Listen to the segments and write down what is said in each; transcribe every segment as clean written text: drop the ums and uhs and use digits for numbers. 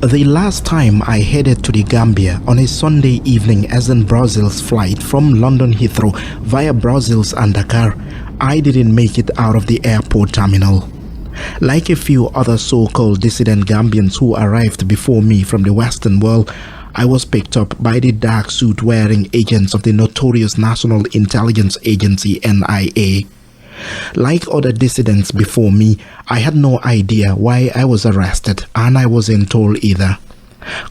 The last time I headed to the Gambia on a Sunday evening as in Brussels flight from London Heathrow via Brussels and Dakar, I didn't make it out of the airport terminal. Like a few other so-called dissident Gambians who arrived before me from the Western world, I was picked up by the dark suit-wearing agents of the notorious National Intelligence Agency NIA. Like other dissidents before me, I had no idea why I was arrested, and I wasn't told either.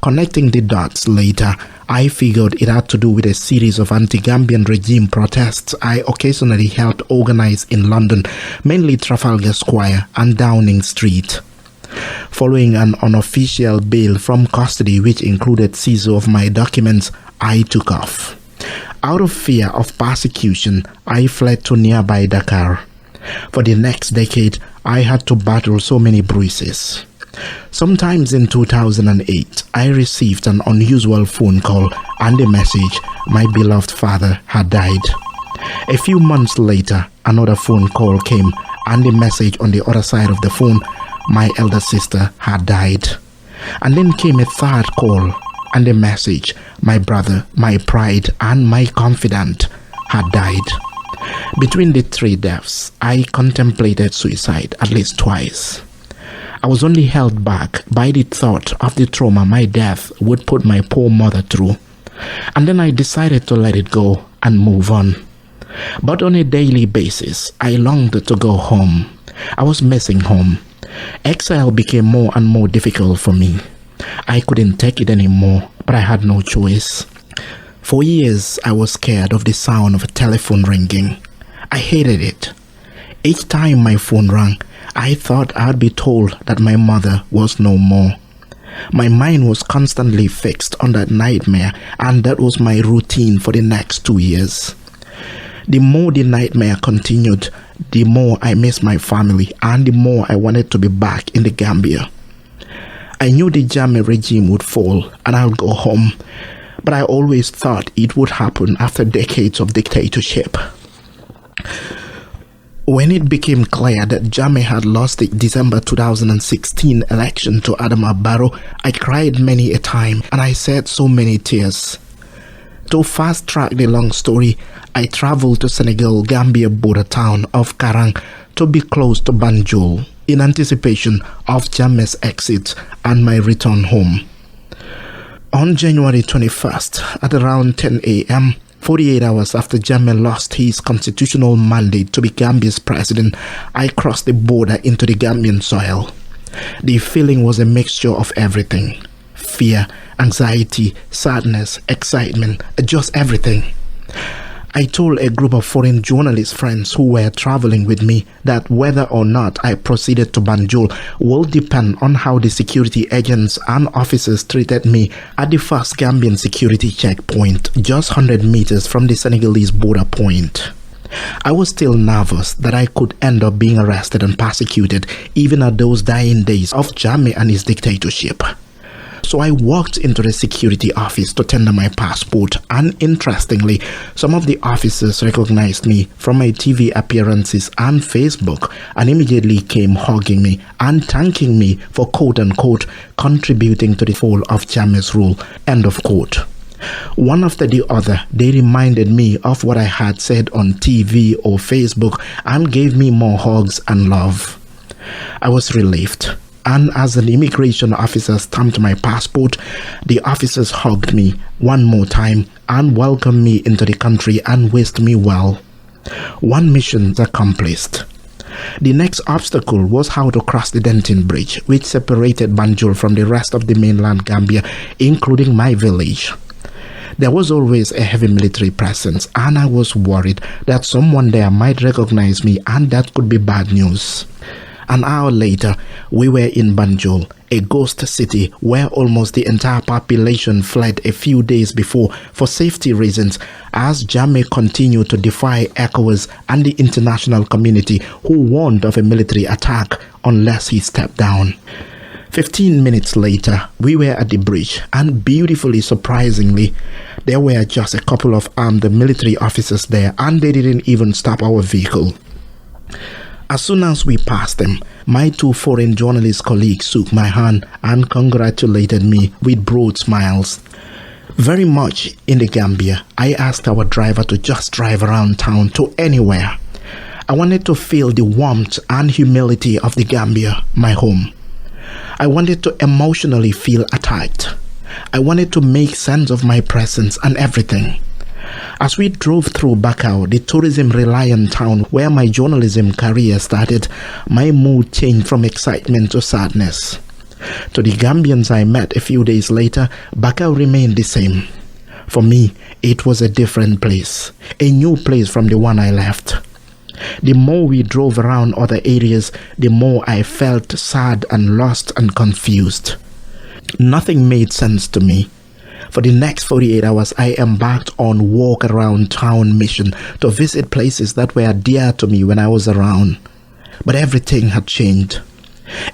Connecting the dots later, I figured it had to do with a series of anti-Gambian regime protests I occasionally helped organize in London, mainly Trafalgar Square and Downing Street. Following an unofficial bail from custody which included seizure of my documents, I took off. Out of fear of persecution, I fled to nearby Dakar. For the next decade, I had to battle so many bruises. Sometimes in 2008, I received an unusual phone call and a message my beloved father had died. A few months later, another phone call came and the message on the other side of the phone, my elder sister had died. And then came a third call and the message, my brother, my pride and my confidant had died. Between the three deaths, I contemplated suicide at least twice. I was only held back by the thought of the trauma my death would put my poor mother through. And then I decided to let it go and move on. But on a daily basis, I longed to go home. I was missing home. Exile became more and more difficult for me. I couldn't take it anymore, but I had no choice. For years, I was scared of the sound of a telephone ringing. I hated it. Each time my phone rang, I thought I'd be told that my mother was no more. My mind was constantly fixed on that nightmare, and that was my routine for the next 2 years. The more the nightmare continued, the more I missed my family, and the more I wanted to be back in the Gambia. I knew the Jammeh regime would fall and I would go home, but I always thought it would happen after decades of dictatorship. When it became clear that Jammeh had lost the December 2016 election to Adama Barrow, I cried many a time and I shed so many tears. To fast track the long story, I traveled to Senegal-Gambia border town of Karang to be close to Banjul in anticipation of Jammeh's exit and my return home. On January 21st at around 10 a.m., 48 hours after Jammeh lost his constitutional mandate to be Gambia's president, I crossed the border into the Gambian soil. The feeling was a mixture of everything: fear, anxiety, sadness, excitement, just everything. I told a group of foreign journalist friends who were traveling with me that whether or not I proceeded to Banjul will depend on how the security agents and officers treated me at the first Gambian security checkpoint, just 100 meters from the Senegalese border point. I was still nervous that I could end up being arrested and persecuted even at those dying days of Jammeh and his dictatorship. So I walked into the security office to tender my passport, and interestingly, some of the officers recognized me from my TV appearances and Facebook and immediately came hugging me and thanking me for quote-unquote contributing to the fall of Jammeh's rule, end of quote. One after the other, they reminded me of what I had said on TV or Facebook and gave me more hugs and love. I was relieved. And as an immigration officer stamped my passport, the officers hugged me one more time and welcomed me into the country and wished me well. One mission accomplished. The next obstacle was how to cross the Denton Bridge, which separated Banjul from the rest of the mainland Gambia, including my village. There was always a heavy military presence, and I was worried that someone there might recognize me, and that could be bad news. An hour later, we were in Banjul, a ghost city where almost the entire population fled a few days before for safety reasons, as Jammeh continued to defy ECOWAS and the international community, who warned of a military attack unless he stepped down. 15 minutes later, we were at the bridge, and beautifully surprisingly, there were just a couple of armed military officers there, and they didn't even stop our vehicle. As soon as we passed them, my two foreign journalist colleagues shook my hand and congratulated me with broad smiles. Very much in the Gambia, I asked our driver to just drive around town to anywhere. I wanted to feel the warmth and humility of the Gambia, my home. I wanted to emotionally feel attacked. I wanted to make sense of my presence and everything. As we drove through Bakau, the tourism-reliant town where my journalism career started, my mood changed from excitement to sadness. To the Gambians I met a few days later, Bakau remained the same. For me, it was a different place, a new place from the one I left. The more we drove around other areas, the more I felt sad and lost and confused. Nothing made sense to me. For the next 48 hours, I embarked on walk around town mission to visit places that were dear to me when I was around. But everything had changed.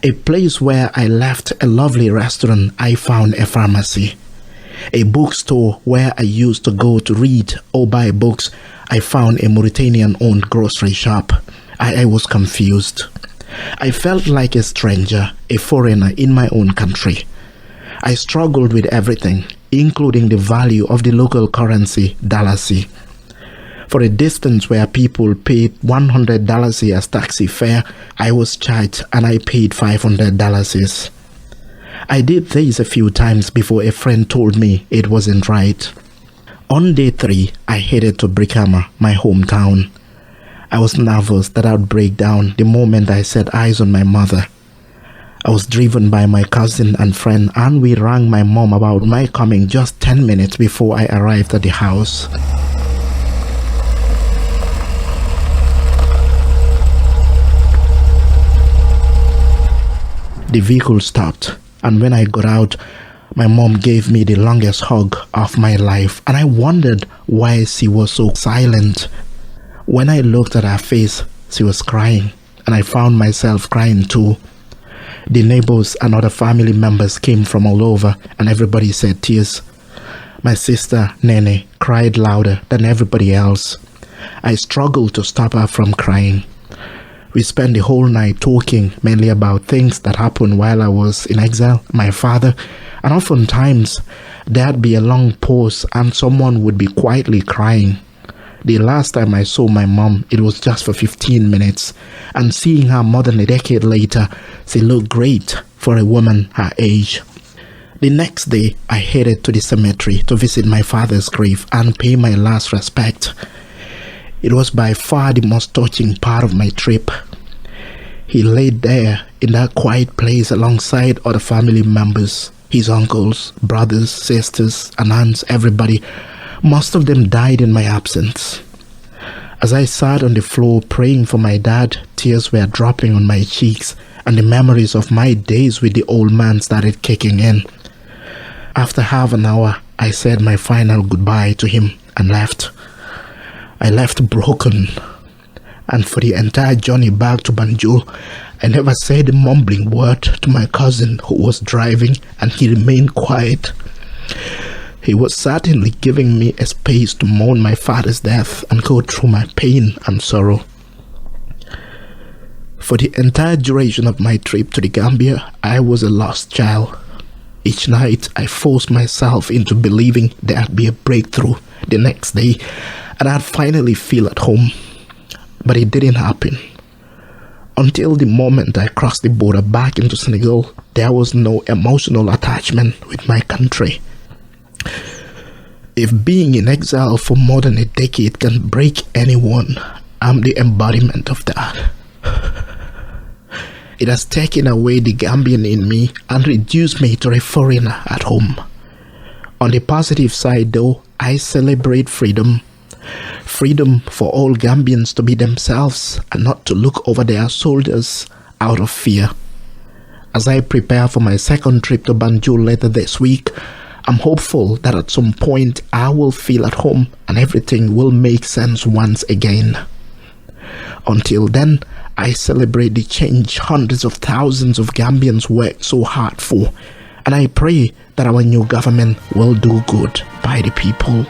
A place where I left a lovely restaurant, I found a pharmacy. A bookstore where I used to go to read or buy books, I found a Mauritanian-owned grocery shop. I was confused. I felt like a stranger, a foreigner in my own country. I struggled with everything, including the value of the local currency, dalasi. For a distance where people paid $100 as taxi fare, I was charged and I paid $500. I did this a few times before a friend told me it wasn't right. On day 3, I headed to Brikama, my hometown. I was nervous that I'd break down the moment I set eyes on my mother. I was driven by my cousin and friend, and we rang my mom about my coming just 10 minutes before I arrived at the house. The vehicle stopped, and when I got out, my mom gave me the longest hug of my life, and I wondered why she was so silent. When I looked at her face, she was crying, and I found myself crying too. The neighbors and other family members came from all over, and everybody shed tears. My sister, Nene, cried louder than everybody else. I struggled to stop her from crying. We spent the whole night talking mainly about things that happened while I was in exile, my father, and oftentimes there'd be a long pause and someone would be quietly crying. The last time I saw my mom, it was just for 15 minutes, and seeing her more than a decade later, she looked great for a woman her age. The next day, I headed to the cemetery to visit my father's grave and pay my last respect. It was by far the most touching part of my trip. He laid there in that quiet place alongside other family members, his uncles, brothers, sisters, and aunts, everybody. Most of them died in my absence. As I sat on the floor praying for my dad, tears were dropping on my cheeks, and the memories of my days with the old man started kicking in. After half an hour, I said my final goodbye to him and left. I left broken, and for the entire journey back to Banjul, I never said a mumbling word to my cousin who was driving, and he remained quiet. He was certainly giving me a space to mourn my father's death and go through my pain and sorrow. For the entire duration of my trip to the Gambia, I was a lost child. Each night, I forced myself into believing there'd be a breakthrough the next day, and I'd finally feel at home. But it didn't happen. Until the moment I crossed the border back into Senegal, there was no emotional attachment with my country. If being in exile for more than a decade can break anyone, I'm the embodiment of that. It has taken away the Gambian in me and reduced me to a foreigner at home. On the positive side though, I celebrate freedom. Freedom for all Gambians to be themselves and not to look over their shoulders out of fear. As I prepare for my second trip to Banjul later this week, I'm hopeful that at some point I will feel at home and everything will make sense once again. Until then, I celebrate the change hundreds of thousands of Gambians worked so hard for, and I pray that our new government will do good by the people.